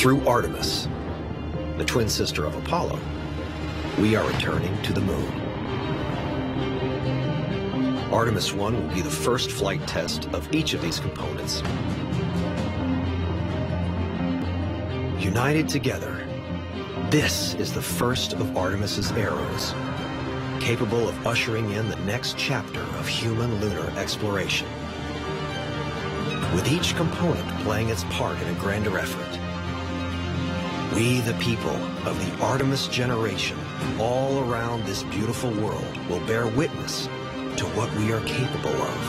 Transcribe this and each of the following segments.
Through Artemis, the twin sister of Apollo, we are returning to the moon. Artemis I will be the first flight test of each of these components. United together, this is the first of Artemis's arrows, capable of ushering in the next chapter of human lunar exploration. With each component playing its part in a grander effort, we, the people of the Artemis generation, all around this beautiful world, will bear witness to what we are capable of.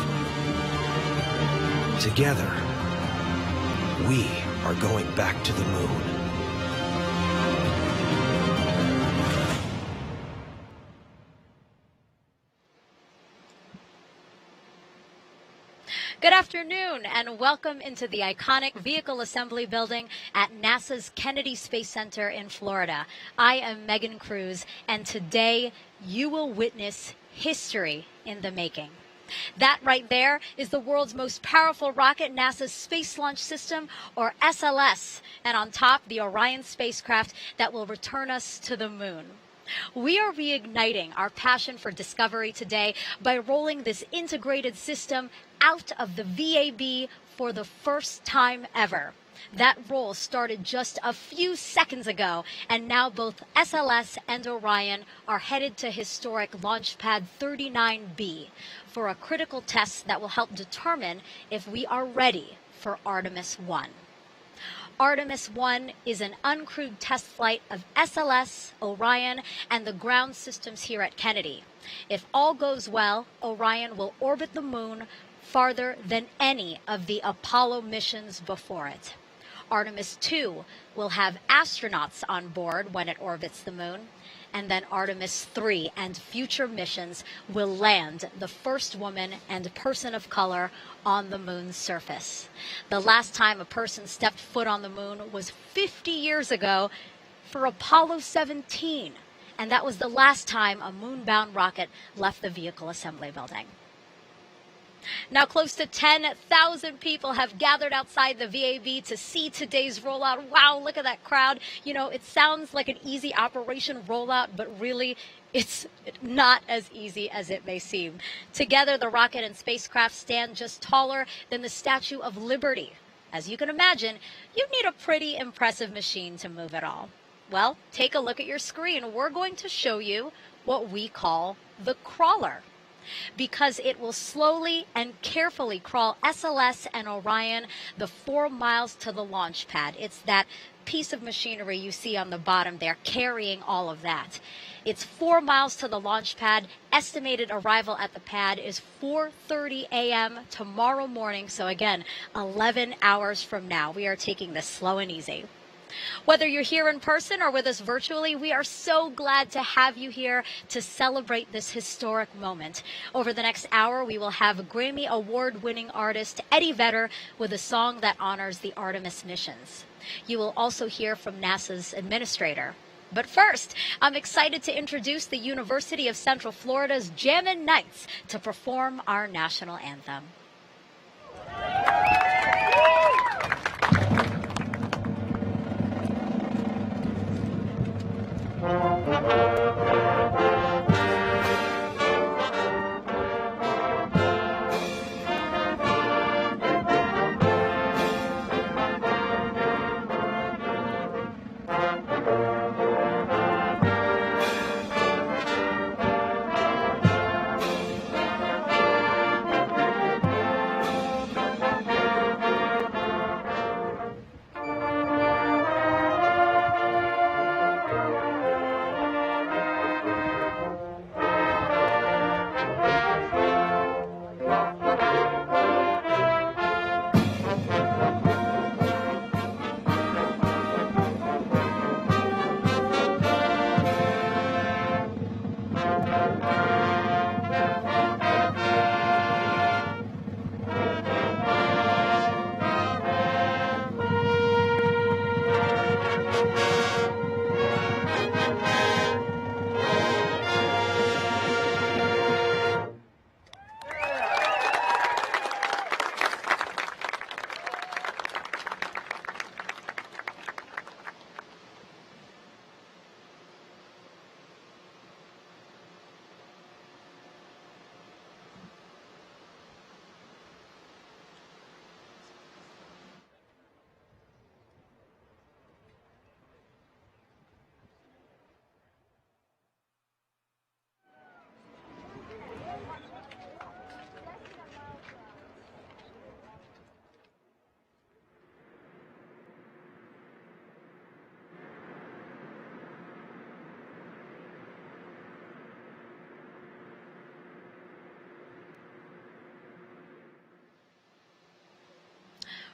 Together, we are going back to the moon. Good afternoon and welcome into the iconic Vehicle Assembly Building at NASA's Kennedy Space Center in Florida. I am Megan Cruz, and today you will witness history in the making. That right there is the world's most powerful rocket, NASA's Space Launch System, or SLS, and on top, the Orion spacecraft that will return us to the moon. We are reigniting our passion for discovery today by rolling this integrated system out of the VAB for the first time ever. That roll started just a few seconds ago, and now both SLS and Orion are headed to historic launchpad 39B for a critical test that will help determine if we are ready for Artemis I. Artemis I is an uncrewed test flight of SLS, Orion, and the ground systems here at Kennedy. If all goes well, Orion will orbit the moon farther than any of the Apollo missions before it. Artemis II will have astronauts on board when it orbits the moon, and then Artemis III and future missions will land the first woman and person of color on the moon's surface. The last time a person stepped foot on the moon was 50 years ago for Apollo 17, and that was the last time a moon-bound rocket left the Vehicle Assembly Building. Now, close to 10,000 people have gathered outside the VAB to see today's rollout. Wow, look at that crowd. You know, it sounds like an easy operation rollout, but really, it's not as easy as it may seem. Together, the rocket and spacecraft stand just taller than the Statue of Liberty. As you can imagine, you need a pretty impressive machine to move it all. Well, take a look at your screen. We're going to show you what we call the crawler, because it will slowly and carefully crawl SLS and Orion the 4 miles to the launch pad. It's that piece of machinery you see on the bottom there carrying all of that. It's 4 miles to the launch pad. Estimated arrival at the pad is 4:30 a.m. tomorrow morning. So again, 11 hours from now. We are taking this slow and easy. Whether you're here in person or with us virtually, we are so glad to have you here to celebrate this historic moment. Over the next hour, we will have Grammy Award-winning artist Eddie Vedder with a song that honors the Artemis missions. You will also hear from NASA's administrator. But first, I'm excited to introduce the University of Central Florida's Jammin' Knights to perform our national anthem.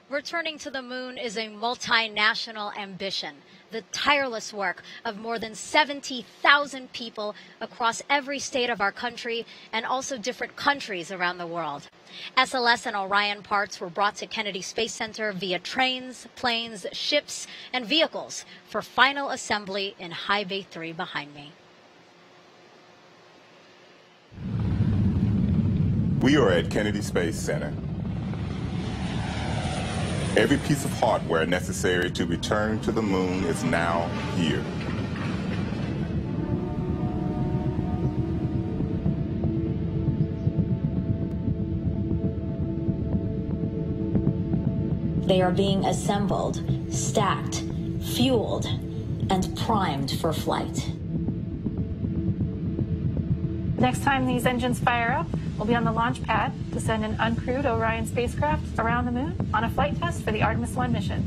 Returning to the moon is a multinational ambition, the tireless work of more than 70,000 people across every state of our country and also different countries around the world. SLS and Orion parts were brought to Kennedy Space Center via trains, planes, ships, and vehicles for final assembly in High Bay 3 behind me. We are at Kennedy Space Center. Every piece of hardware necessary to return to the moon is now here. They are being assembled, stacked, fueled, and primed for flight. Next time these engines fire up, we'll be on the launch pad to send an uncrewed Orion spacecraft around the moon on a flight test for the Artemis I mission.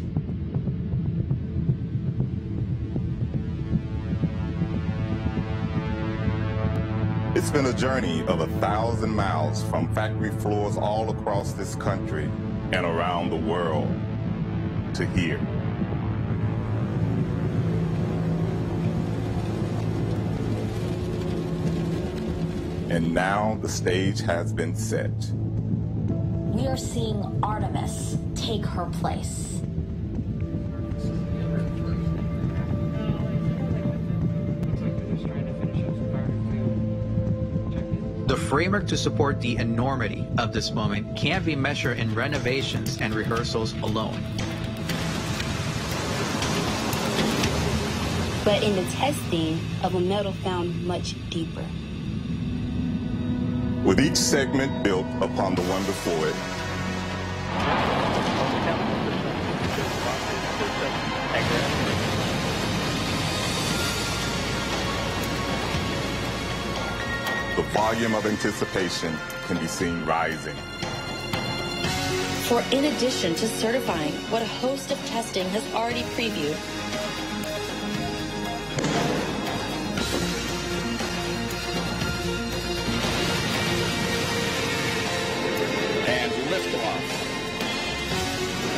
It's been a journey of 1,000 miles from factory floors all across this country and around the world to here. And now the stage has been set. We are seeing Artemis take her place. The framework to support the enormity of this moment can't be measured in renovations and rehearsals alone. But in the testing of a metal found much deeper. With each segment built upon the one before it, the volume of anticipation can be seen rising. For in addition to certifying what a host of testing has already previewed,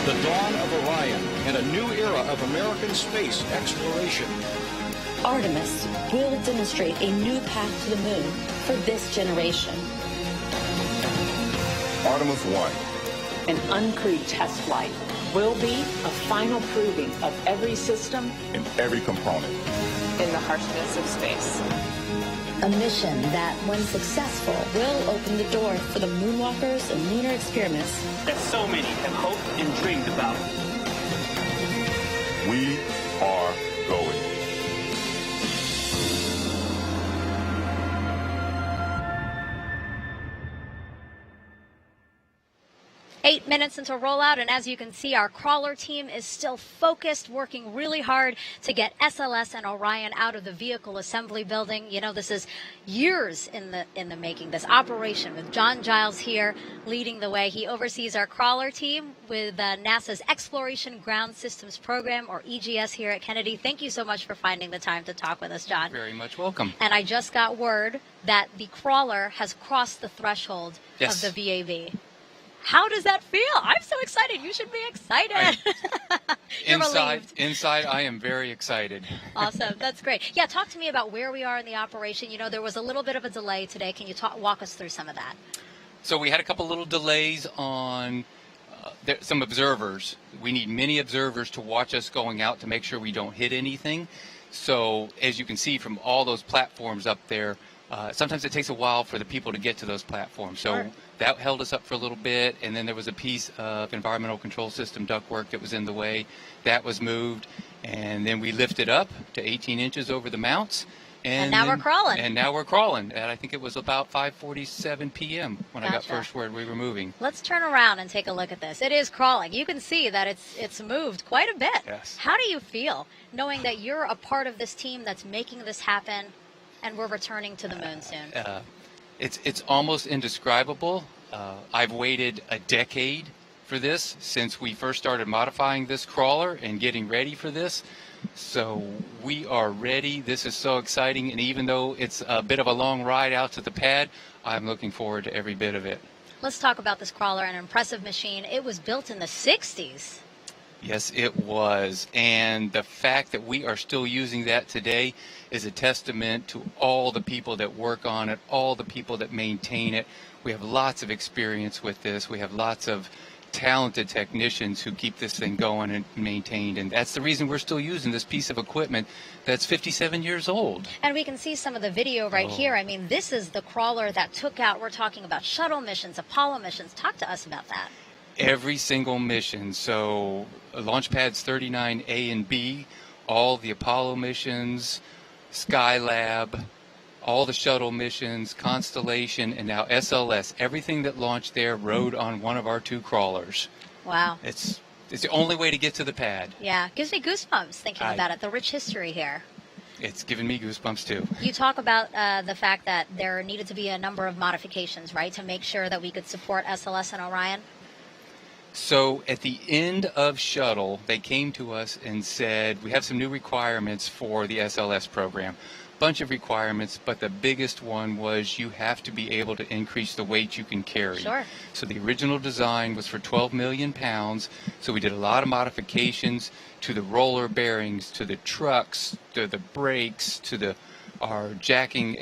the dawn of Orion and a new era of American space exploration. Artemis will demonstrate a new path to the moon for this generation. Artemis I, an uncrewed test flight, will be a final proving of every system in every component. In the harshness of space. A mission that, when successful, Will open the door for the moonwalkers and lunar experiments that so many have hoped and dreamed about. We are going. 8 minutes into rollout, and as you can see, our crawler team is still focused, working really hard to get SLS and Orion out of the vehicle assembly building. You know, this is years in the making, this operation, with John Giles here leading the way. He oversees our crawler team with NASA's Exploration Ground Systems Program, or EGS, here at Kennedy. Thank you so much for finding the time to talk with us, John. Very much welcome. And I just got word that the crawler has crossed the threshold of the VAB. How does that feel? I'm so excited. You should be excited. Inside, I am very excited. Awesome. That's great. Yeah, talk to me about where we are in the operation. You know, there was a little bit of a delay today. Can you walk us through some of that? So we had a couple little delays on some observers. We need many observers to watch us going out to make sure we don't hit anything. So as you can see from all those platforms up there, sometimes it takes a while for the people to get to those platforms. So that held us up for a little bit, and then there was a piece of environmental control system ductwork that was in the way. That was moved, and then we lifted up to 18 inches over the mounts. And now we're crawling. And now we're crawling. And I think it was about 5:47 p.m. when I got first word we were moving. Let's turn around and take a look at this. It is crawling. You can see that it's moved quite a bit. Yes. How do you feel knowing that you're a part of this team that's making this happen, and we're returning to the moon soon? It's almost indescribable. I've waited a decade for this since we first started modifying this crawler and getting ready for this. So we are ready. This is so exciting, and even though it's a bit of a long ride out to the pad, I'm looking forward to every bit of it. Let's talk about this crawler, an impressive machine. It was built in the 60s. Yes, it was. And the fact that we are still using that today is a testament to all the people that work on it, all the people that maintain it. We have lots of experience with this. We have lots of talented technicians who keep this thing going and maintained. And that's the reason we're still using this piece of equipment that's 57 years old. And we can see some of the video right here. I mean, this is the crawler that took out, we're talking about shuttle missions, Apollo missions. Talk to us about that. Every single mission. So launch pads 39A and B, all the Apollo missions, Skylab, all the shuttle missions, Constellation, and now SLS. Everything that launched there rode on one of our 2 crawlers. Wow. It's the only way to get to the pad. Yeah, gives me goosebumps thinking about it, the rich history here. It's given me goosebumps too. You talk about the fact that there needed to be a number of modifications, right, to make sure that we could support SLS and Orion? So at the end of shuttle, they came to us and said, we have some new requirements for the SLS program. Bunch of requirements, but the biggest one was you have to be able to increase the weight you can carry. Sure. So the original design was for 12 million pounds, so we did a lot of modifications to the roller bearings, to the trucks, to the brakes, to our jacking,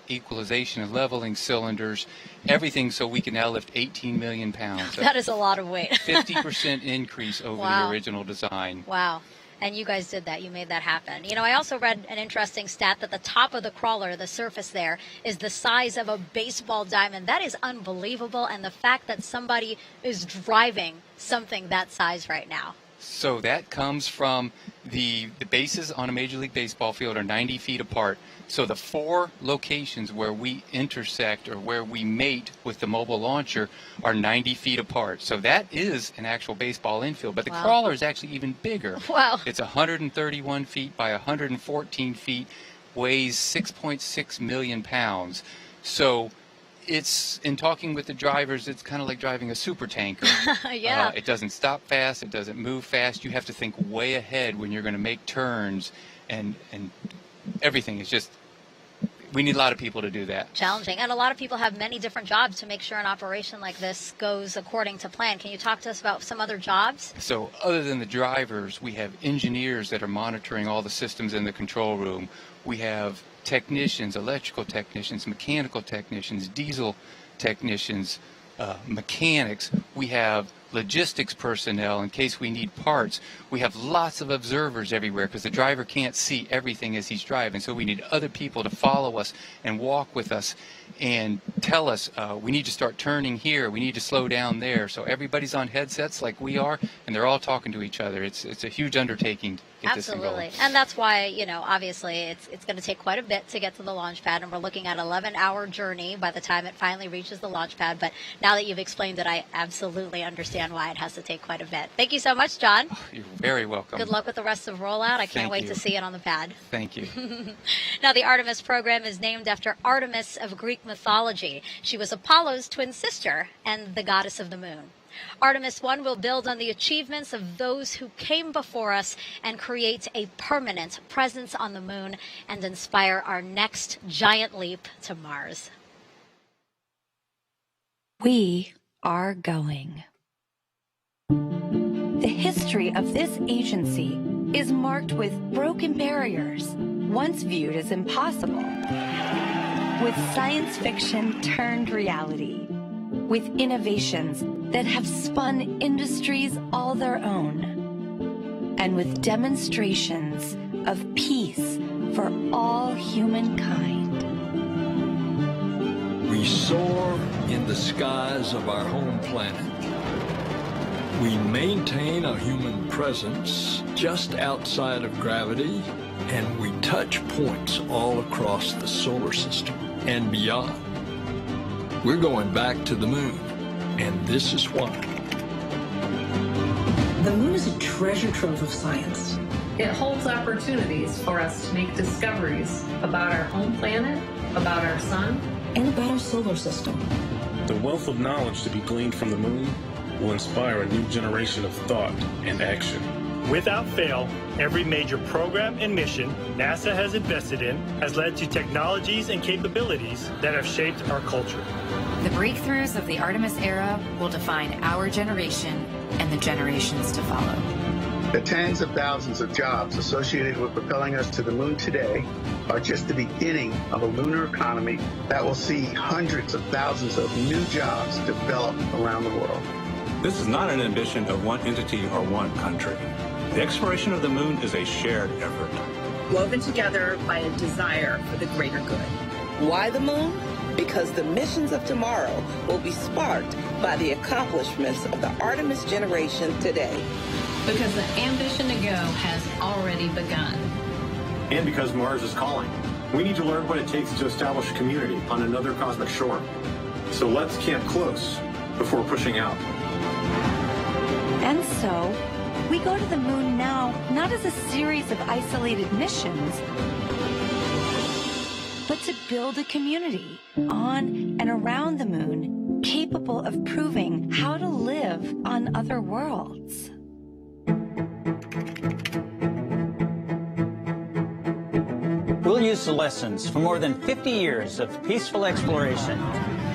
equalization and leveling cylinders, everything, so we can now lift 18 million pounds. That is a lot of weight. 50% increase over the original design. Wow. And you guys did that. You made that happen. You know, I also read an interesting stat that the top of the crawler, the surface there, is the size of a baseball diamond. That is unbelievable. And the fact that somebody is driving something that size right now. So that comes from the bases on a Major League Baseball field are 90 feet apart. So the 4 locations where we intersect or where we mate with the mobile launcher are 90 feet apart. So that is an actual baseball infield. But the crawler is actually even bigger. Wow. It's 131 feet by 114 feet, weighs 6.6 million pounds. So it's, in talking with the drivers, it's kind of like driving a super tanker. Yeah. It doesn't stop fast. It doesn't move fast. You have to think way ahead when you're going to make turns, and everything is just, we need a lot of people to do that. Challenging. And a lot of people have many different jobs to make sure an operation like this goes according to plan. Can you talk to us about some other jobs? So other than the drivers, we have engineers that are monitoring all the systems in the control room. We have technicians, electrical technicians, mechanical technicians, diesel technicians, mechanics. We have logistics personnel in case we need parts. We have lots of observers everywhere because the driver can't see everything as he's driving. So we need other people to follow us and walk with us and tell us we need to start turning here, we need to slow down there. So everybody's on headsets like we are, and they're all talking to each other. It's a huge undertaking to get this thing going. Absolutely. And that's why, you know, obviously it's going to take quite a bit to get to the launch pad, and we're looking at an 11-hour journey by the time it finally reaches the launch pad. But now that you've explained it, I absolutely understand why it has to take quite a bit. Thank you so much, John. Oh, you're very welcome. Good luck with the rest of Rollout. I can't wait to see it on the pad. Thank you. Now, the Artemis program is named after Artemis of Greek mythology. She was Apollo's twin sister and the goddess of the moon. Artemis I will build on the achievements of those who came before us and create a permanent presence on the moon and inspire our next giant leap to Mars. We are going. The history of this agency is marked with broken barriers, once viewed as impossible, with science fiction turned reality, with innovations that have spun industries all their own, and with demonstrations of peace for all humankind. We soar in the skies of our home planet. We maintain a human presence just outside of gravity, and we touch points all across the solar system and beyond. We're going back to the moon, and this is why. The moon is a treasure trove of science. It holds opportunities for us to make discoveries about our home planet, about our sun, and about our solar system. The wealth of knowledge to be gleaned from the moon will inspire a new generation of thought and action. Without fail, every major program and mission NASA has invested in has led to technologies and capabilities that have shaped our culture. The breakthroughs of the Artemis era will define our generation and the generations to follow. The tens of thousands of jobs associated with propelling us to the moon today are just the beginning of a lunar economy that will see hundreds of thousands of new jobs develop around the world. This is not an ambition of one entity or one country. The exploration of the moon is a shared effort, woven together by a desire for the greater good. Why the moon? Because the missions of tomorrow will be sparked by the accomplishments of the Artemis generation today. Because the ambition to go has already begun. And because Mars is calling. We need to learn what it takes to establish a community on another cosmic shore. So let's camp close before pushing out. And so, we go to the moon now, not as a series of isolated missions, but to build a community on and around the moon capable of proving how to live on other worlds. We'll use the lessons from more than 50 years of peaceful exploration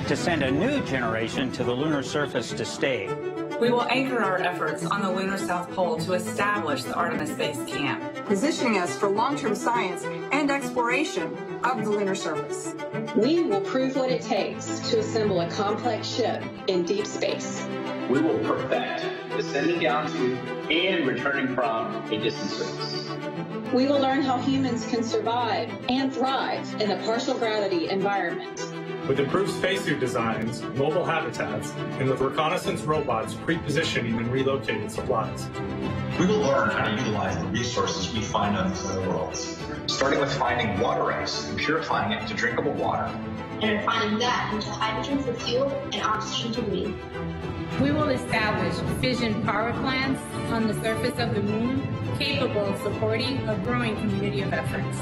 to send a new generation to the lunar surface to stay. We will anchor our efforts on the lunar South Pole to establish the Artemis Base Camp, positioning us for long-term science and exploration of the lunar surface. We will prove what it takes to assemble a complex ship in deep space. We will perfect descending down to and returning from a distant surface. We will learn how humans can survive and thrive in a partial gravity environment. With improved spacesuit designs, mobile habitats, and with reconnaissance robots pre-positioning and relocating supplies. We will learn how to utilize the resources we find on these other worlds, starting with finding water ice and purifying it into drinkable water. And refining that into hydrogen for fuel and oxygen to breathe. We will establish fission power plants on the surface of the moon, capable of supporting a growing community of efforts.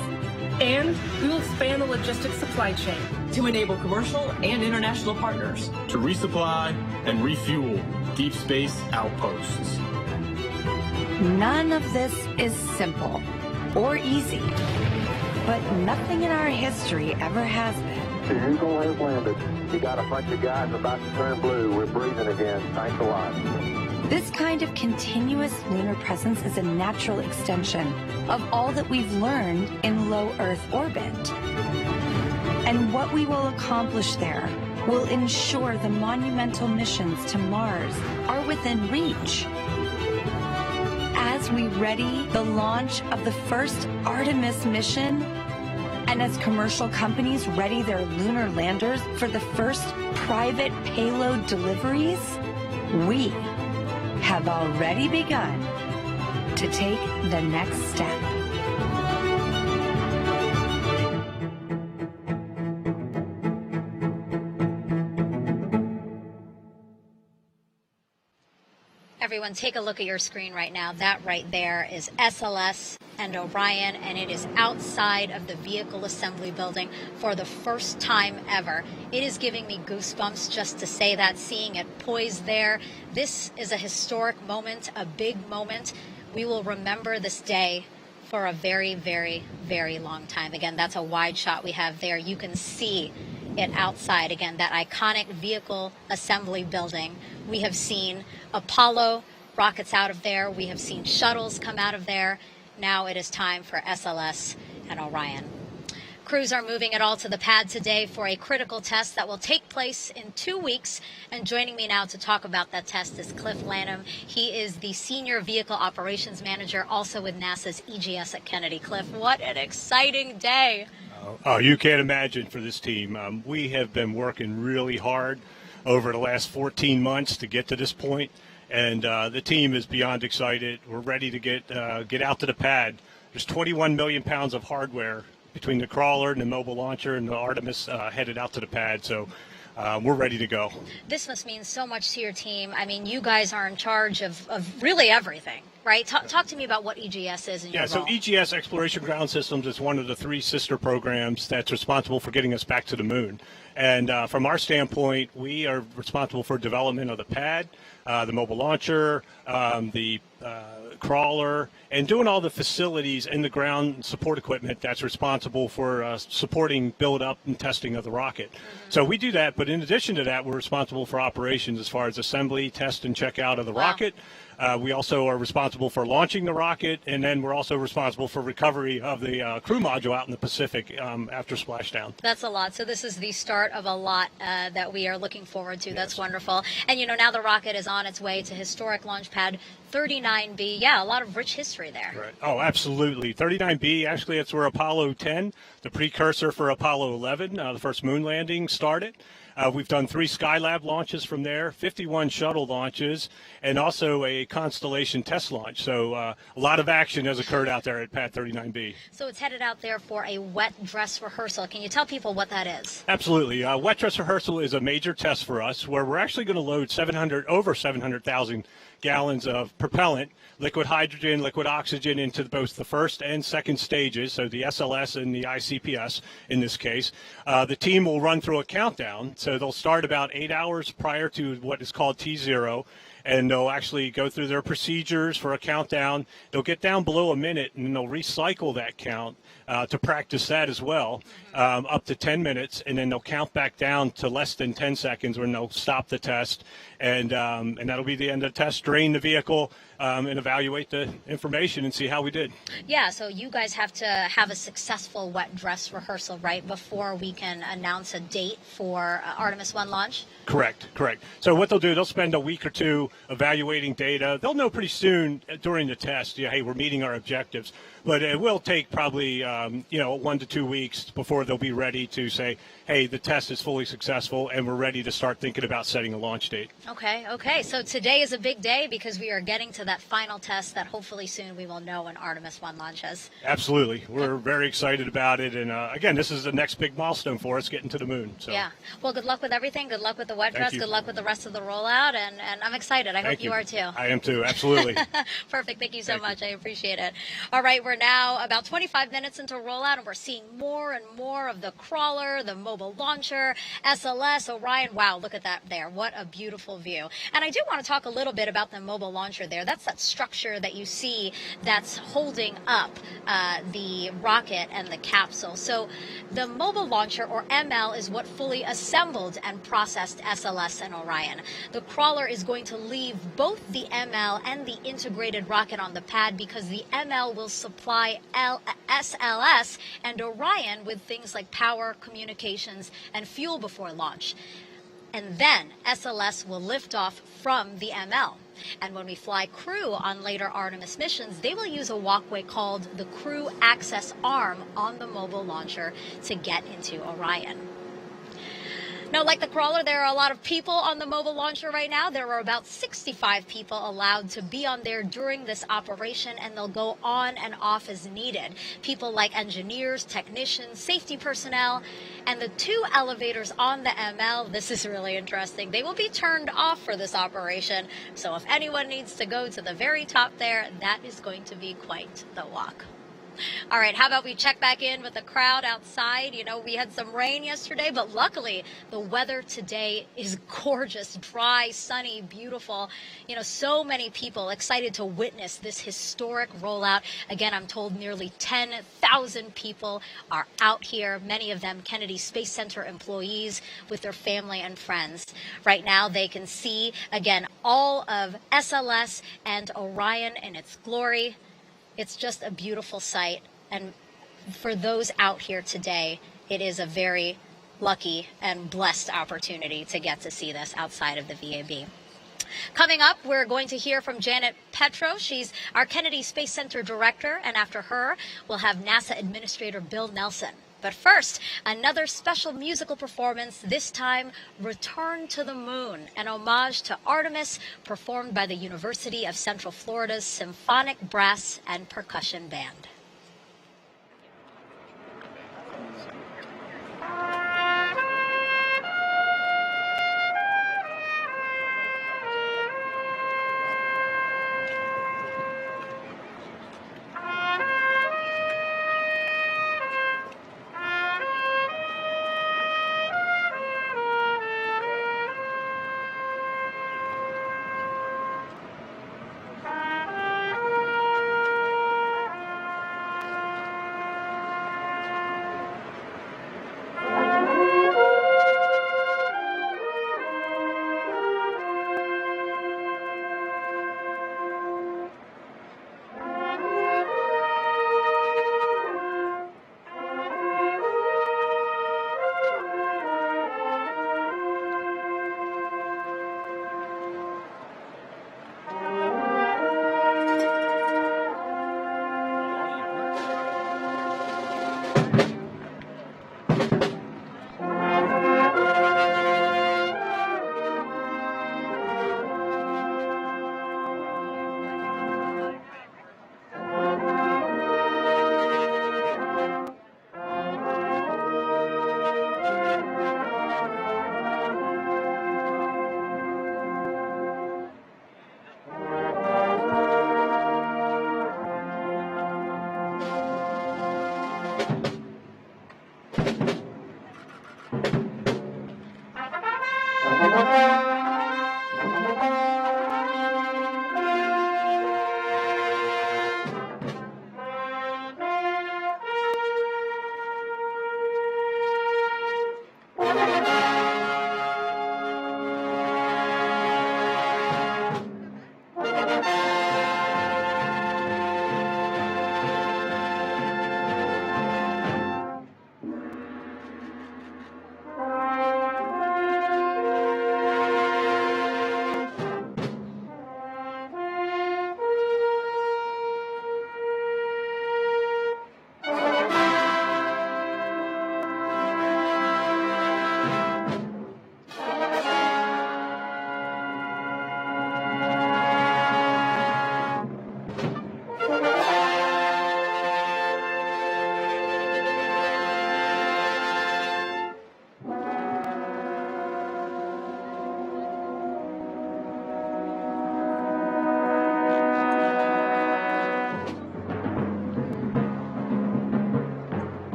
And we will expand the logistics supply chain to enable commercial and international partners to resupply and refuel deep space outposts. None of this is simple or easy, but nothing in our history ever has been. The Eagle has landed. You got a bunch of guys about to turn blue. We're breathing again. Thanks a lot. This kind of continuous lunar presence is a natural extension of all that we've learned in low Earth orbit. And what we will accomplish there will ensure the monumental missions to Mars are within reach. As we ready the launch of the first Artemis mission, and as commercial companies ready their lunar landers for the first private payload deliveries, we have already begun to take the next step. Everyone, take a look at your screen right now. That right there is SLS and Orion, and it is outside of the vehicle assembly building for the first time ever. It is giving me goosebumps just to say that, seeing it poised there. This is a historic moment, a big moment. We will remember this day for a very, very, very long time. Again, that's a wide shot we have there. You can see it outside. Again, that iconic vehicle assembly building. We have seen Apollo rockets out of there. We have seen shuttles come out of there. Now it is time for SLS and Orion. Crews are moving it all to the pad today for a critical test that will take place in 2 weeks. And joining me now to talk about that test is Cliff Lanham. He is the Senior Vehicle Operations Manager, also with NASA's EGS at Kennedy. Cliff, what an exciting day. Oh, you can't imagine for this team. We have been working really hard over the last 14 months to get to this point, and the team is beyond excited. We're ready to get out to the pad. There's 21 million pounds of hardware between the crawler and the mobile launcher and the Artemis headed out to the pad, so we're ready to go. This must mean so much to your team. I mean, you guys are in charge of really everything. right? Talk to me about what EGS is in your role. So EGS, Exploration Ground Systems, is one of the 3 sister programs that's responsible for getting us back to the moon. And from our standpoint, we are responsible for development of the pad, the mobile launcher, the crawler, and doing all the facilities and the ground support equipment that's responsible for supporting build-up and testing of the rocket. So we do that, but in addition to that, we're responsible for operations as far as assembly, test, and check out of the rocket. We also are responsible for launching the rocket, and then we're also responsible for recovery of the crew module out in the Pacific after splashdown. That's a lot. So this is the start of a lot that we are looking forward to. Yes. That's wonderful. And, you know, now the rocket is on its way to historic launch pad 39B. Yeah, a lot of rich history there. Right. Oh, absolutely. 39B, actually, it's where Apollo 10, the precursor for Apollo 11, the first moon landing, started. We've done 3 Skylab launches from there, 51 shuttle launches, and also a Constellation test launch. So a lot of action has occurred out there at Pad 39B. So it's headed out there for a wet dress rehearsal. Can you tell people what that is? Absolutely. Wet dress rehearsal is a major test for us where we're actually going to load over 700,000 gallons of propellant, liquid hydrogen, liquid oxygen into both the first and second stages, so the SLS and the ICPS in this case. The team will run through a countdown, so they'll start about 8 hours prior to what is called T0, and they'll actually go through their procedures for a countdown. They'll get down below a minute, and they'll recycle that count to practice that as well, up to 10 minutes, and then they'll count back down to less than 10 seconds when they'll stop the test, and that'll be the end of the test, drain the vehicle, and evaluate the information and see how we did. Yeah, so you guys have to have a successful wet dress rehearsal, right, before we can announce a date for Artemis I launch? Correct. So what they'll do, they'll spend a week or 2 evaluating data. They'll know pretty soon during the test, hey, we're meeting our objectives. But it will take probably, 1 to 2 weeks before they'll be ready to say, hey, the test is fully successful and we're ready to start thinking about setting a launch date. Okay. So today is a big day because we are getting to that final test that hopefully soon we will know when Artemis I launches. Absolutely. We're very excited about it. And again, this is the next big milestone for us, getting to the moon. So. Yeah. Well, good luck with everything. Good luck with the wet dress. Good luck with the rest of the rollout. And I'm excited. I hope you are too. I am too. Absolutely. Perfect. Thank you so much. I appreciate it. All right. We're now about 25 minutes into rollout, and we're seeing more and more of the crawler, the mobile launcher, SLS, Orion. Wow, look at that there. What a beautiful view. And I do want to talk a little bit about the mobile launcher there. That's that structure that you see that's holding up the rocket and the capsule. So the mobile launcher, or ML, is what fully assembled and processed SLS and Orion. The crawler is going to leave both the ML and the integrated rocket on the pad because the ML will supply SLS and Orion with things like power, communications, and fuel before launch. And then SLS will lift off from the ML. And when we fly crew on later Artemis missions, they will use a walkway called the Crew Access Arm on the mobile launcher to get into Orion. Now, like the crawler, there are a lot of people on the mobile launcher right now. There are about 65 people allowed to be on there during this operation, and they'll go on and off as needed. People like engineers, technicians, safety personnel, and the 2 elevators on the ML, this is really interesting, they will be turned off for this operation. So if anyone needs to go to the very top there, that is going to be quite the walk. All right, how about we check back in with the crowd outside? You know, we had some rain yesterday, but luckily the weather today is gorgeous, dry, sunny, beautiful. You know, so many people excited to witness this historic rollout. Again, I'm told nearly 10,000 people are out here, many of them Kennedy Space Center employees with their family and friends. Right now, they can see, again, all of SLS and Orion in its glory. It's just a beautiful sight, and for those out here today, it is a very lucky and blessed opportunity to get to see this outside of the VAB. Coming up, we're going to hear from Janet Petro. She's our Kennedy Space Center director, and after her, we'll have NASA Administrator Bill Nelson. But first, another special musical performance, this time Return to the Moon, an homage to Artemis performed by the University of Central Florida's Symphonic Brass and Percussion Band.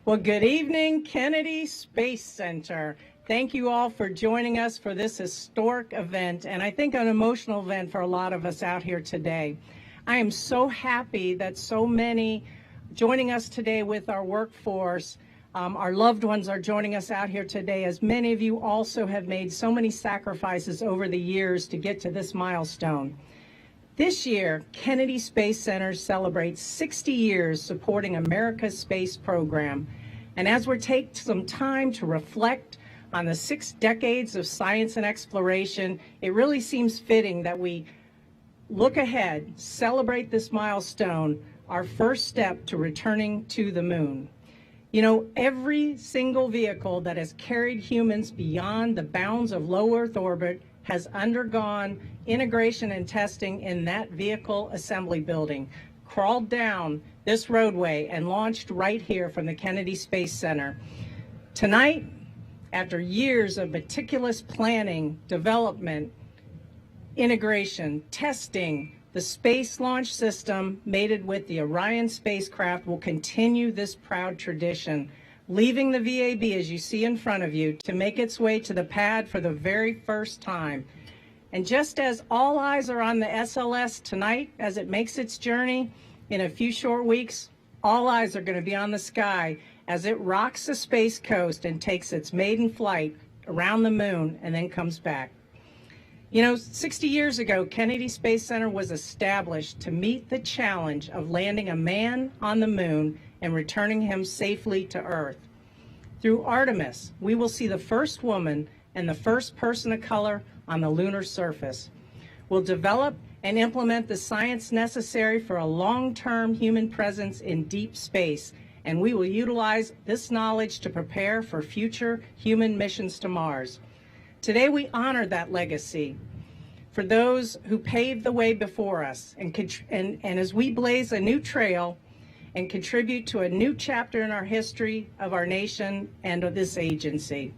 Well, good evening, Kennedy Space Center. Thank you all for joining us for this historic event, and I think an emotional event for a lot of us out here today. I am so happy that so many joining us today with our workforce. Our loved ones are joining us out here today, as many of you also have made so many sacrifices over the years to get to this milestone. This year, Kennedy Space Center celebrates 60 years supporting America's space program. And as we take some time to reflect on the 6 decades of science and exploration, it really seems fitting that we look ahead, celebrate this milestone, our first step to returning to the moon. You know, every single vehicle that has carried humans beyond the bounds of low Earth orbit has undergone integration and testing in that vehicle assembly building, crawled down this roadway, and launched right here from the Kennedy Space Center. Tonight, after years of meticulous planning, development, integration, testing, the Space Launch System, mated with the Orion spacecraft, will continue this proud tradition, leaving the VAB, as you see in front of you, to make its way to the pad for the very first time. And just as all eyes are on the SLS tonight as it makes its journey, in a few short weeks, all eyes are going to be on the sky as it rocks the space coast and takes its maiden flight around the moon and then comes back. You know, 60 years ago, Kennedy Space Center was established to meet the challenge of landing a man on the moon and returning him safely to Earth. Through Artemis, we will see the first woman and the first person of color on the lunar surface. We'll develop and implement the science necessary for a long-term human presence in deep space, and we will utilize this knowledge to prepare for future human missions to Mars. Today we honor that legacy for those who paved the way before us, and as we blaze a new trail and contribute to a new chapter in our history of our nation and of this agency.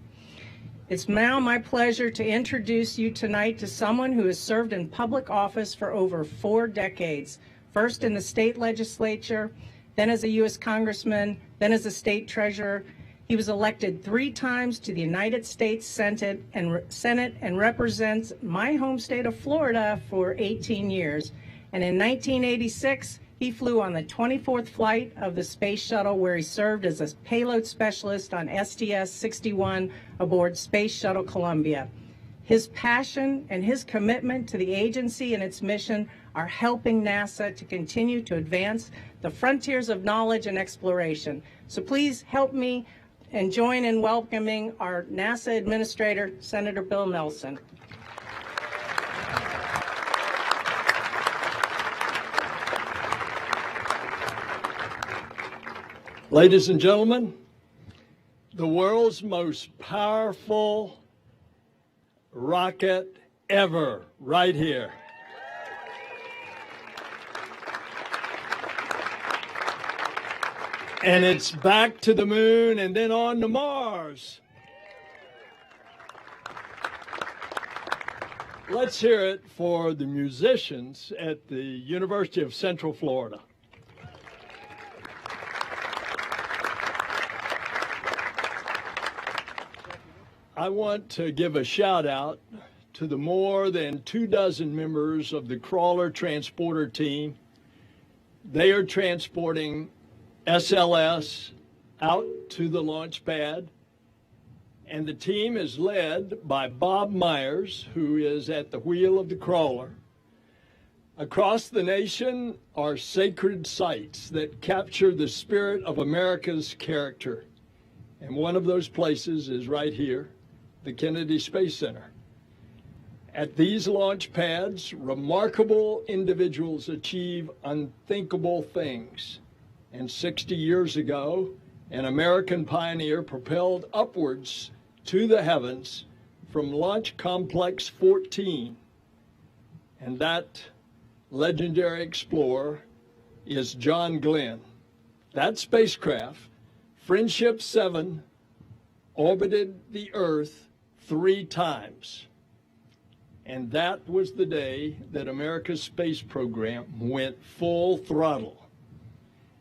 It's now my pleasure to introduce you tonight to someone who has served in public office for over 4 decades, first in the state legislature, then as a U.S. congressman, then as a state treasurer. He was elected 3 times to the United States Senate and represents my home state of Florida for 18 years. And in 1986, he flew on the 24th flight of the space shuttle, where he served as a payload specialist on STS-61 aboard Space Shuttle Columbia. His passion and his commitment to the agency and its mission are helping NASA to continue to advance the frontiers of knowledge and exploration. So please help me and join in welcoming our NASA Administrator, Senator Bill Nelson. Ladies and gentlemen, the world's most powerful rocket ever, right here. And it's back to the moon and then on to Mars. Let's hear it for the musicians at the University of Central Florida. I want to give a shout out to the more than 24 members of the crawler transporter team. They are transporting SLS out to the launch pad, and the team is led by Bob Myers, who is at the wheel of the crawler. Across the nation are sacred sites that capture the spirit of America's character, and one of those places is right here, the Kennedy Space Center. At these launch pads, remarkable individuals achieve unthinkable things. And 60 years ago, an American pioneer propelled upwards to the heavens from Launch Complex 14. And that legendary explorer is John Glenn. That spacecraft, Friendship 7, orbited the Earth 3 times. And that was the day that America's space program went full throttle.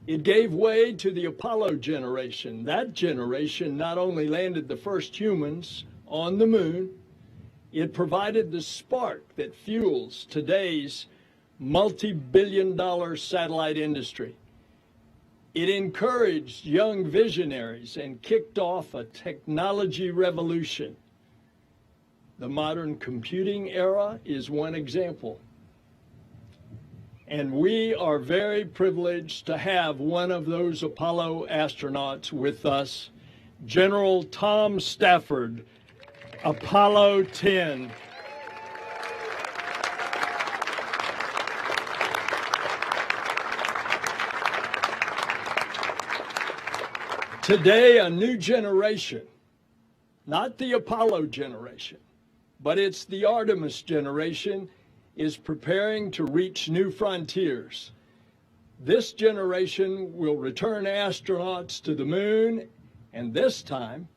It gave way to the Apollo generation. That generation not only landed the first humans on the moon, it provided the spark that fuels today's multi-billion-dollar satellite industry. It encouraged young visionaries and kicked off a technology revolution. The modern computing era is one example. And we are very privileged to have one of those Apollo astronauts with us, General Tom Stafford, Apollo 10. Today, a new generation, not the Apollo generation, but it's the Artemis generation, is preparing to reach new frontiers. This generation will return astronauts to the moon, and this time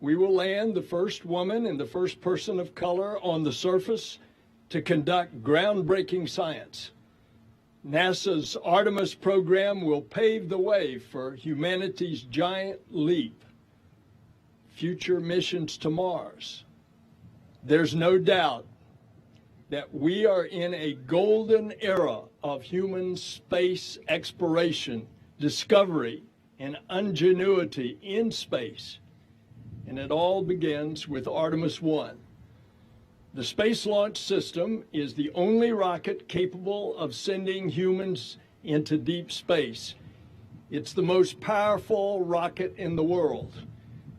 we will land the first woman and the first person of color on the surface to conduct groundbreaking science. NASA's Artemis program will pave the way for humanity's giant leap, future missions to Mars. There's no doubt that we are in a golden era of human space exploration, discovery, and ingenuity in space. And it all begins with Artemis I. The Space Launch System is the only rocket capable of sending humans into deep space. It's the most powerful rocket in the world.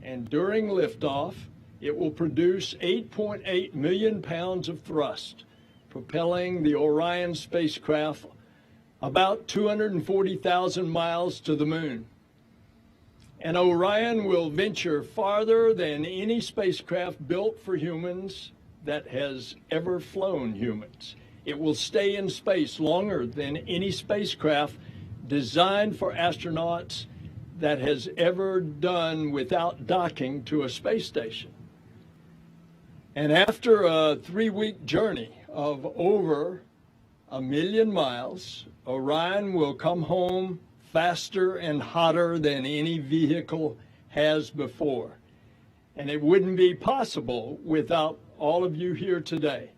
And during liftoff, it will produce 8.8 million pounds of thrust, propelling the Orion spacecraft about 240,000 miles to the moon. And Orion will venture farther than any spacecraft built for humans that has ever flown humans. It will stay in space longer than any spacecraft designed for astronauts that has ever done without docking to a space station. And after a 3-week journey of over 1 million miles, Orion will come home faster and hotter than any vehicle has before. And it wouldn't be possible without all of you here today.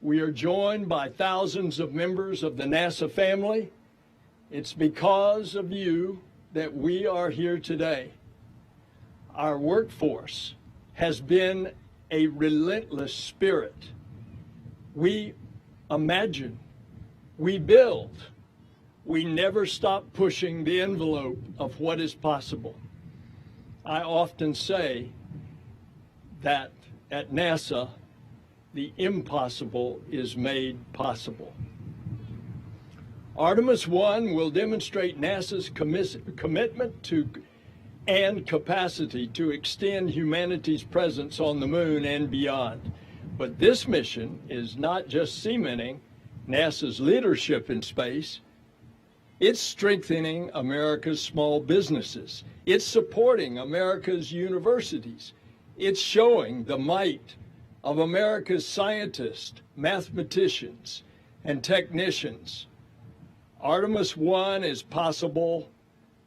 We are joined by thousands of members of the NASA family. It's because of you that we are here today. Our workforce has been a relentless spirit. We imagine, we build, we never stop pushing the envelope of what is possible. I often say that at NASA, the impossible is made possible. Artemis I will demonstrate NASA's commitment to and capacity to extend humanity's presence on the moon and beyond. But this mission is not just cementing NASA's leadership in space, it's strengthening America's small businesses. It's supporting America's universities. It's showing the might of America's scientists, mathematicians, and technicians. Artemis I is possible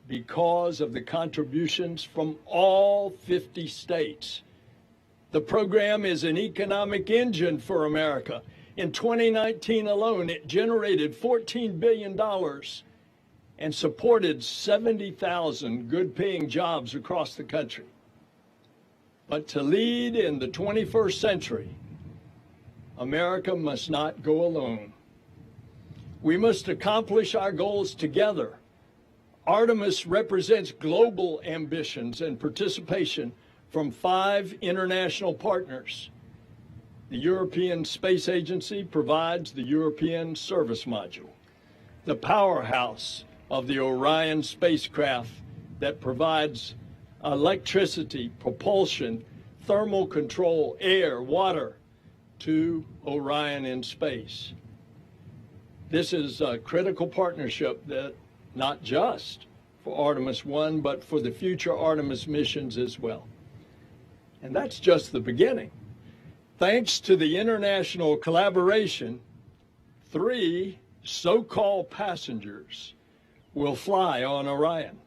because of the contributions from all 50 states. The program is an economic engine for America. In 2019 alone, it generated $14 billion and supported 70,000 good-paying jobs across the country. But to lead in the 21st century, America must not go alone. We must accomplish our goals together. Artemis represents global ambitions and participation from 5 international partners. The European Space Agency provides the European Service Module, the powerhouse of the Orion spacecraft that provides electricity, propulsion, thermal control, air, water to Orion in space. This is a critical partnership that not just for Artemis I, but for the future Artemis missions as well. And that's just the beginning. Thanks to the international collaboration, 3 so-called passengers will fly on Orion.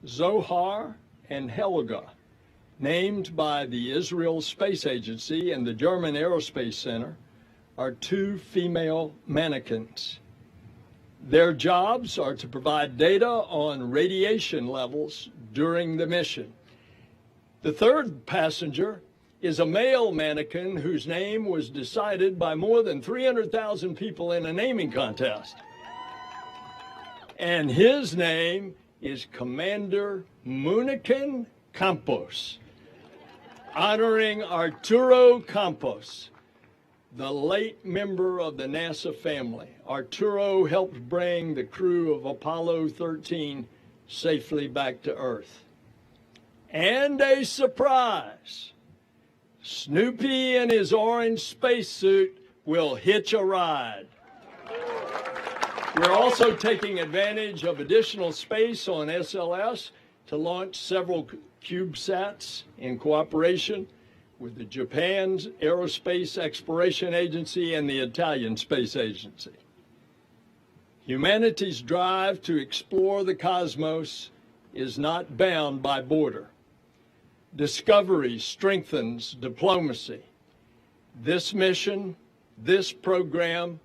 Zohar and Helga, named by the Israel Space Agency and the German Aerospace Center, are two female mannequins. Their jobs are to provide data on radiation levels during the mission. The third passenger is a male mannequin whose name was decided by more than 300,000 people in a naming contest. And his name is Commander Munikin Campos, honoring Arturo Campos, the late member of the NASA family. Arturo helped bring the crew of Apollo 13 safely back to Earth. And a surprise, Snoopy in his orange spacesuit will hitch a ride. We're also taking advantage of additional space on SLS to launch several CubeSats in cooperation with the Japan's Aerospace Exploration Agency and the Italian Space Agency. Humanity's drive to explore the cosmos is not bound by border. Discovery strengthens diplomacy. This mission, this program,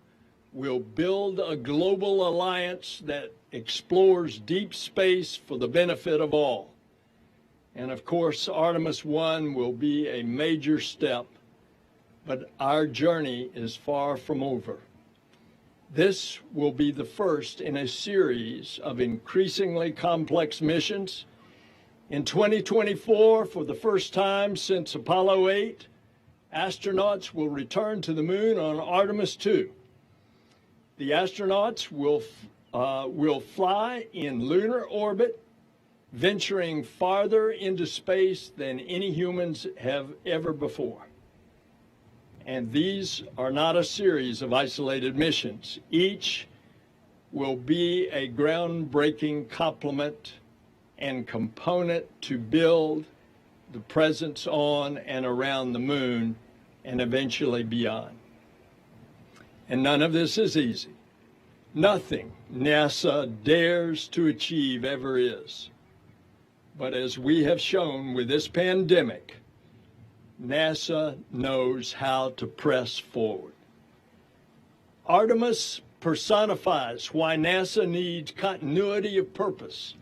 will build a global alliance that explores deep space for the benefit of all. And of course, Artemis I will be a major step, but our journey is far from over. This will be the first in a series of increasingly complex missions. In 2024, for the first time since Apollo 8, astronauts will return to the moon on Artemis II. The astronauts will fly in lunar orbit, venturing farther into space than any humans have ever before. And these are not a series of isolated missions. Each will be a groundbreaking complement and component to build the presence on and around the moon and eventually beyond. And none of this is easy. Nothing NASA dares to achieve ever is. But as we have shown with this pandemic, NASA knows how to press forward. Artemis personifies why NASA needs continuity of purpose.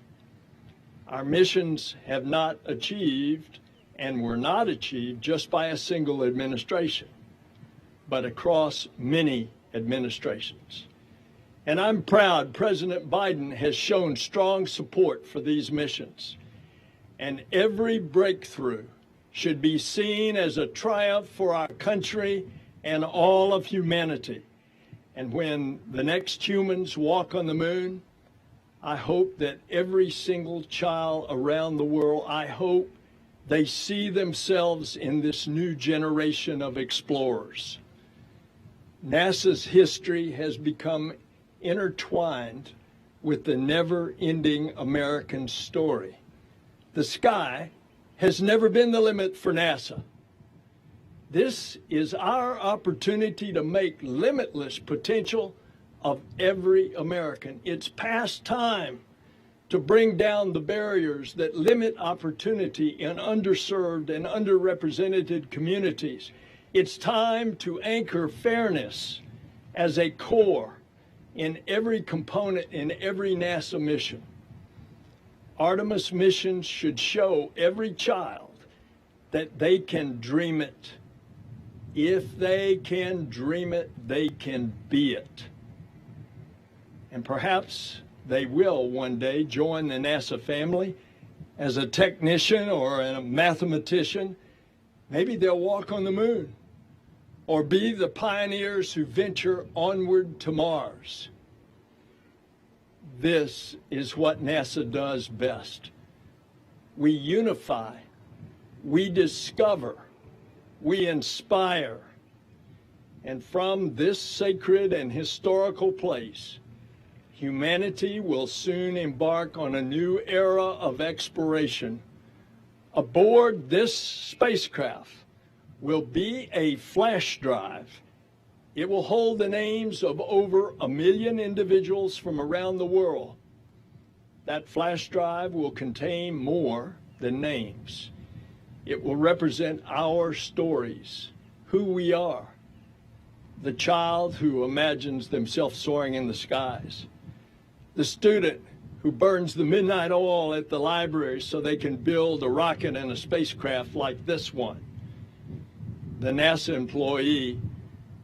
Our missions have not achieved and were not achieved just by a single administration, but across many administrations. And I'm proud President Biden has shown strong support for these missions. And every breakthrough should be seen as a triumph for our country and all of humanity. And when the next humans walk on the moon, I hope that every single child around the world, I hope they see themselves in this new generation of explorers. NASA's history has become intertwined with the never-ending American story. The sky has never been the limit for NASA. This is our opportunity to make limitless potential of every American. It's past time to bring down the barriers that limit opportunity in underserved and underrepresented communities. It's time to anchor fairness as a core in every component in every NASA mission. Artemis missions should show every child that they can dream it. If they can dream it, they can be it. And perhaps they will one day join the NASA family as a technician or a mathematician. Maybe they'll walk on the moon or be the pioneers who venture onward to Mars. This is what NASA does best. We unify, we discover, we inspire. And from this sacred and historical place, humanity will soon embark on a new era of exploration. Aboard this spacecraft will be a flash drive. It will hold the names of over 1 million individuals from around the world, That flash drive will contain more than names. It will represent our stories, who we are. The child who imagines themselves soaring in the skies. The student who burns the midnight oil at the library so they can build a rocket and a spacecraft like this one. The NASA employee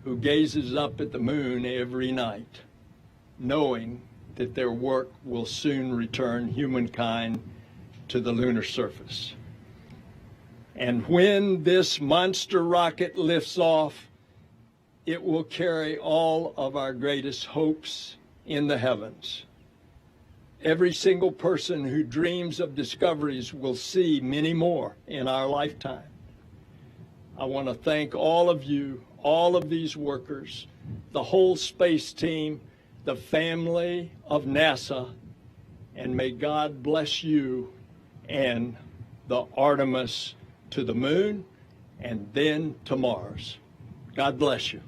who gazes up at the moon every night, knowing that their work will soon return humankind to the lunar surface. And when this monster rocket lifts off, it will carry all of our greatest hopes in the heavens. Every single person who dreams of discoveries will see many more in our lifetime. I want to thank all of you, all of these workers, the whole space team, the family of NASA, and may God bless you and the Artemis to the moon and then to Mars. God bless you.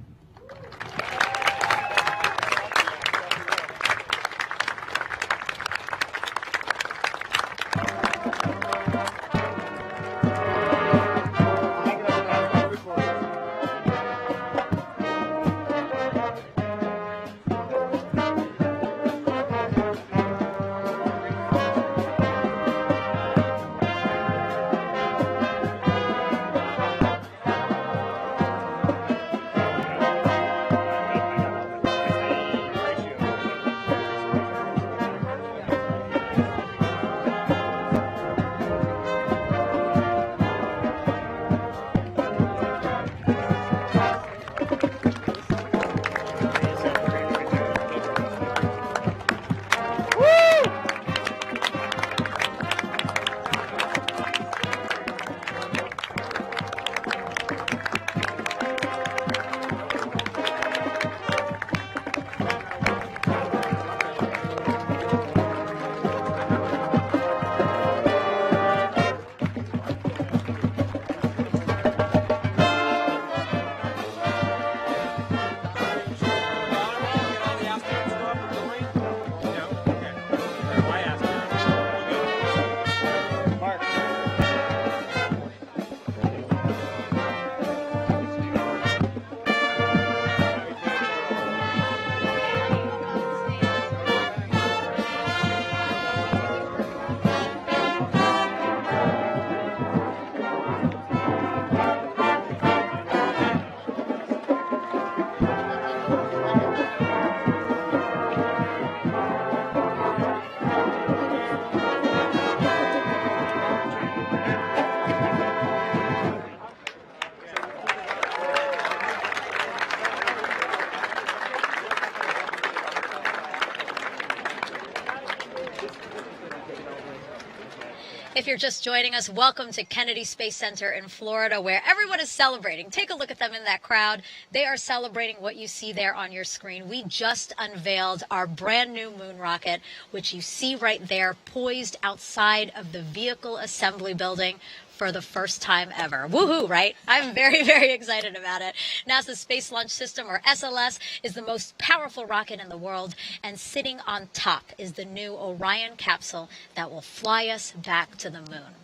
If you're just joining us, welcome to Kennedy Space Center in Florida, where everyone is celebrating. Take a look at them in that crowd. They are celebrating what you see there on your screen. We just unveiled our brand new moon rocket, which you see right there, poised outside of the vehicle assembly building for the first time ever. Woohoo, right? I'm very, very excited about it. NASA's Space Launch System, or SLS, is the most powerful rocket in the world, and sitting on top is the new Orion capsule that will fly us back to the moon.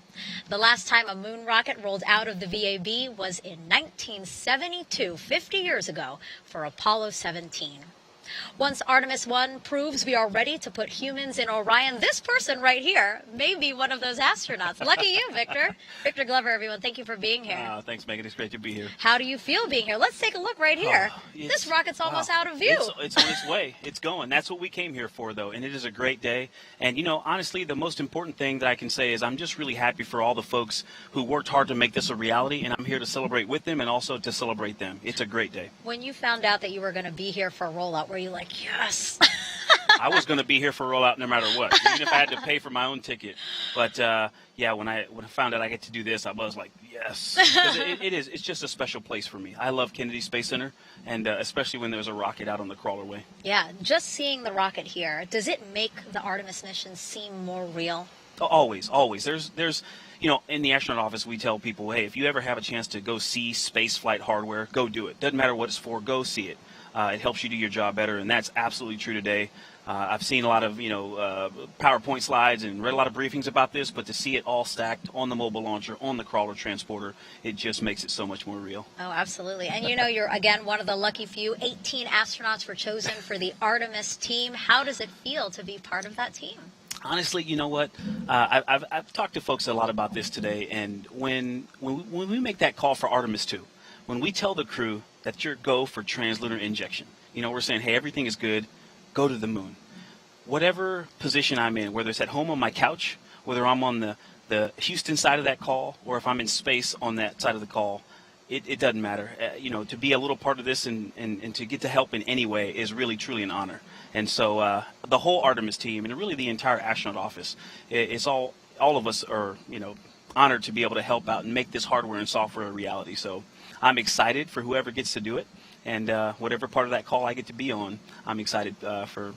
The last time a moon rocket rolled out of the VAB was in 1972, 50 years ago, for Apollo 17. Once Artemis I proves we are ready to put humans in Orion, this person right here may be one of those astronauts. Lucky you, Victor. Victor Glover, everyone. Thank you for being here. Thanks, Megan. It's great to be here. How do you feel being here? Let's take a look right here. This rocket's almost out of view. It's on its way. It's going. That's what we came here for, though, and it is a great day. And, you know, honestly, the most important thing that I can say is I'm just really happy for all the folks who worked hard to make this a reality, and I'm here to celebrate with them and also to celebrate them. It's a great day. When you found out that you were going to be here for Rollout, were you like, yes? I was going to be here for Rollout no matter what, even if I had to pay for my own ticket. But yeah, when I found out I get to do this, I was like, yes. It's just a special place for me. I love Kennedy Space Center, and especially when there's a rocket out on the crawlerway. Yeah, just seeing the rocket here, does it make the Artemis mission seem more real? Always, always. There's, you know, in the astronaut office, we tell people, hey, if you ever have a chance to go see space flight hardware, go do it. Doesn't matter what it's for, go see it. it helps you do your job better, and that's absolutely true today. I've seen a lot of, PowerPoint slides and read a lot of briefings about this, but to see it all stacked on the mobile launcher, on the crawler transporter, it just makes it so much more real. Oh, absolutely. And you're, again, one of the lucky few. 18 astronauts were chosen for the Artemis team. How does it feel to be part of that team? Honestly, you know what? I've talked to folks a lot about this today, and when we make that call for Artemis II, when we tell the crew that you're go for translunar injection, we're saying, hey, everything is good, go to the moon. Whatever position I'm in, whether it's at home on my couch, whether I'm on the Houston side of that call, or if I'm in space on that side of the call, it doesn't matter. To be a little part of this and to get to help in any way is really, truly an honor. And so the whole Artemis team and really the entire astronaut office, it's all of us are, honored to be able to help out and make this hardware and software a reality. So I'm excited for whoever gets to do it. And whatever part of that call I get to be on, I'm excited for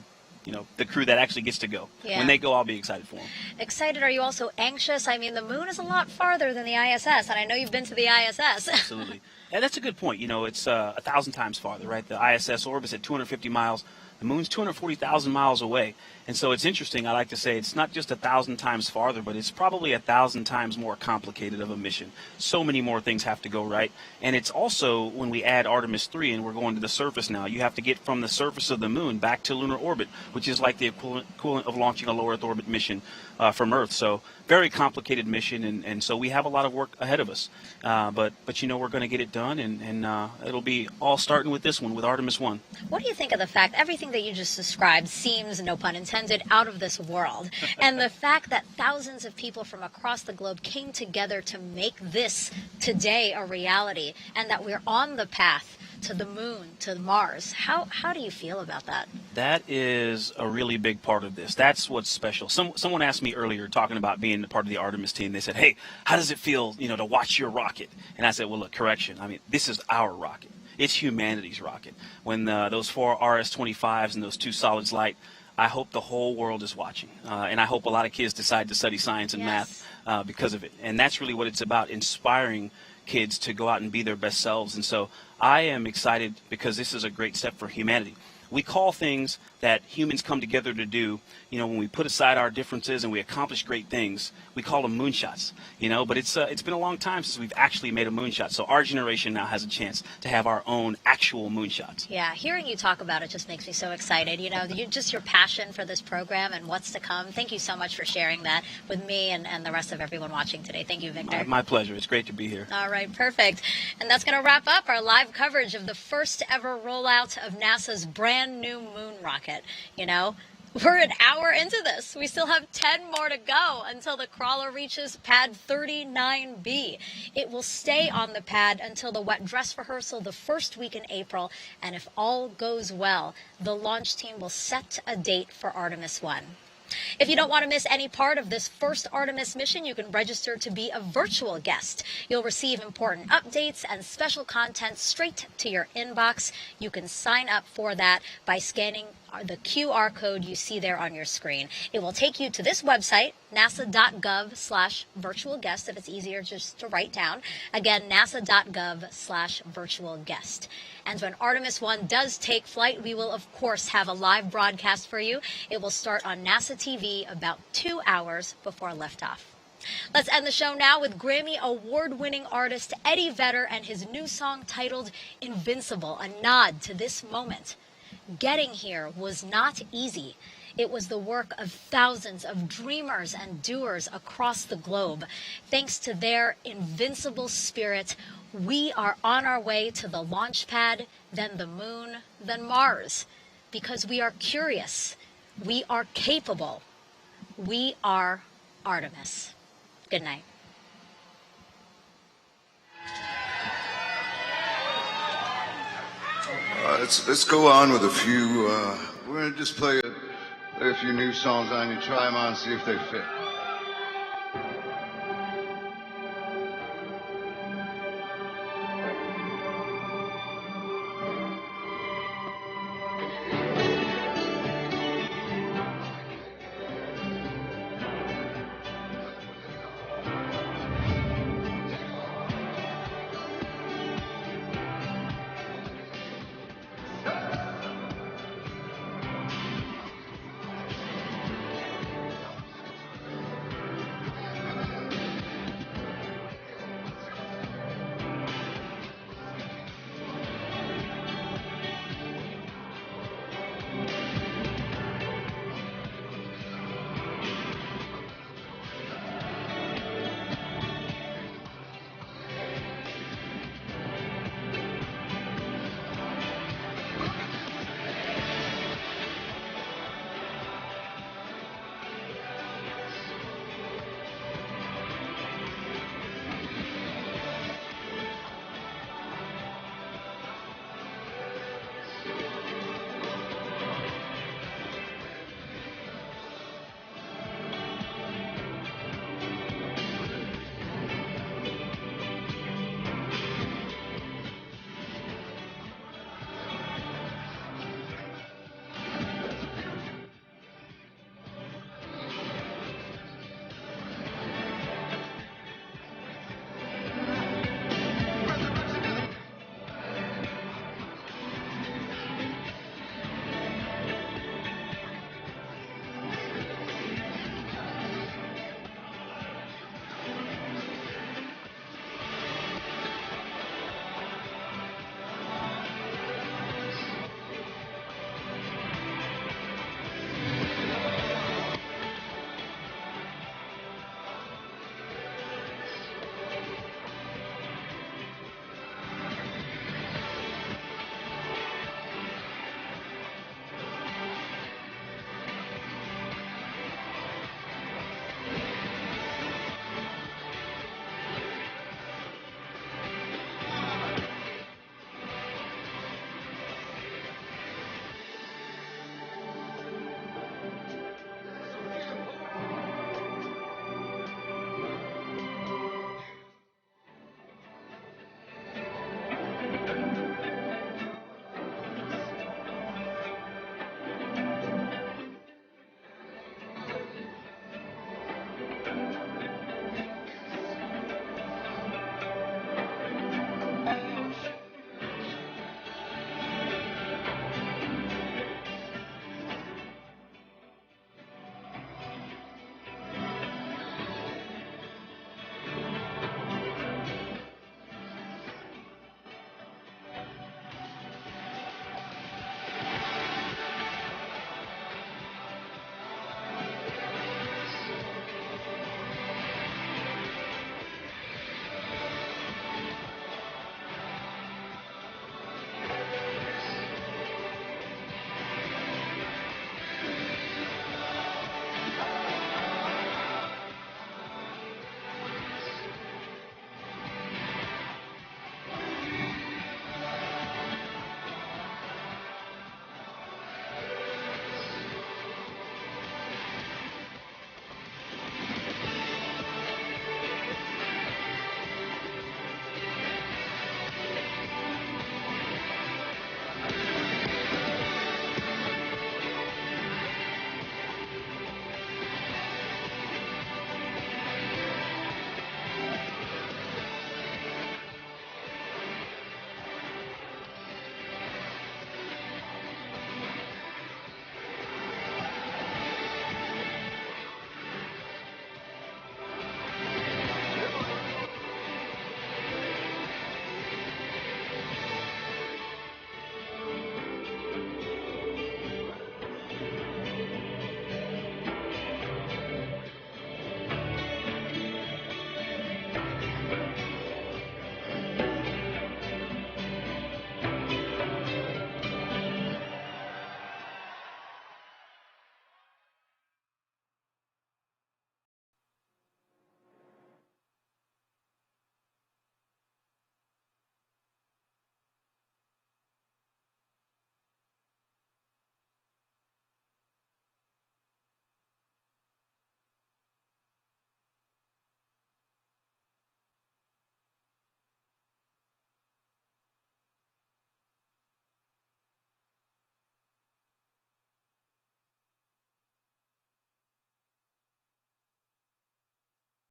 the crew that actually gets to go. Yeah. When they go, I'll be excited for them. Excited? Are you also anxious? I mean, the moon is a lot farther than the ISS, and I know you've been to the ISS. Absolutely. Yeah, that's a good point. It's 1,000 times farther, right? The ISS orbit's at 250 miles. The moon's 240,000 miles away. And so it's interesting. I like to say it's not just 1,000 times farther, but it's probably 1,000 times more complicated of a mission. So many more things have to go right. And it's also, when we add Artemis 3 and we're going to the surface now, you have to get from the surface of the moon back to lunar orbit, which is like the equivalent of launching a low Earth orbit mission from Earth. So very complicated mission, and so we have a lot of work ahead of us. But we're going to get it done, and it'll be all starting with this one, with Artemis 1. What do you think of the fact everything that you just described seems, no pun intended, out of this world? And the fact that thousands of people from across the globe came together to make this today a reality, and that we're on the path to the moon, to Mars. How do you feel about that? That is a really big part of this. That's what's special. Someone asked me earlier, talking about being a part of the Artemis team, they said, hey, how does it feel, to watch your rocket? And I said, well, look, correction. I mean, this is our rocket. It's humanity's rocket. When those 4 RS-25s and those 2 solids light, I hope the whole world is watching. And I hope a lot of kids decide to study science and math because of it. And that's really what it's about, inspiring kids to go out and be their best selves. And so I am excited because this is a great step for humanity. We call things that humans come together to do, when we put aside our differences and we accomplish great things, we call them moonshots, but it's been a long time since we've actually made a moonshot. So our generation now has a chance to have our own actual moonshots. Yeah, hearing you talk about it just makes me so excited. Just your passion for this program and what's to come. Thank you so much for sharing that with me and the rest of everyone watching today. Thank you, Victor. My pleasure. It's great to be here. All right, perfect. And that's going to wrap up our live coverage of the first ever rollout of NASA's brand new moon rocket. We're an hour into this. We still have 10 more to go until the crawler reaches pad 39B. It will stay on the pad until the wet dress rehearsal the first week in April. And if all goes well, the launch team will set a date for Artemis 1. If you don't want to miss any part of this first Artemis mission, you can register to be a virtual guest. You'll receive important updates and special content straight to your inbox. You can sign up for that by scanning the QR code you see there on your screen. It will take you to this website, nasa.gov/virtual-guest, if it's easier just to write down. Again, nasa.gov/virtual-guest. And when Artemis 1 does take flight, we will, of course, have a live broadcast for you. It will start on NASA TV about 2 hours before liftoff. Let's end the show now with Grammy award-winning artist Eddie Vedder and his new song titled Invincible, a nod to this moment. Getting here was not easy. It was the work of thousands of dreamers and doers across the globe. Thanks to their invincible spirit, we are on our way to the launch pad, then the moon, then Mars. Because we are curious. We are capable. We are Artemis. Good night. Let's go on with a few. We're gonna just play a few new songs on you, try them on, see if they fit.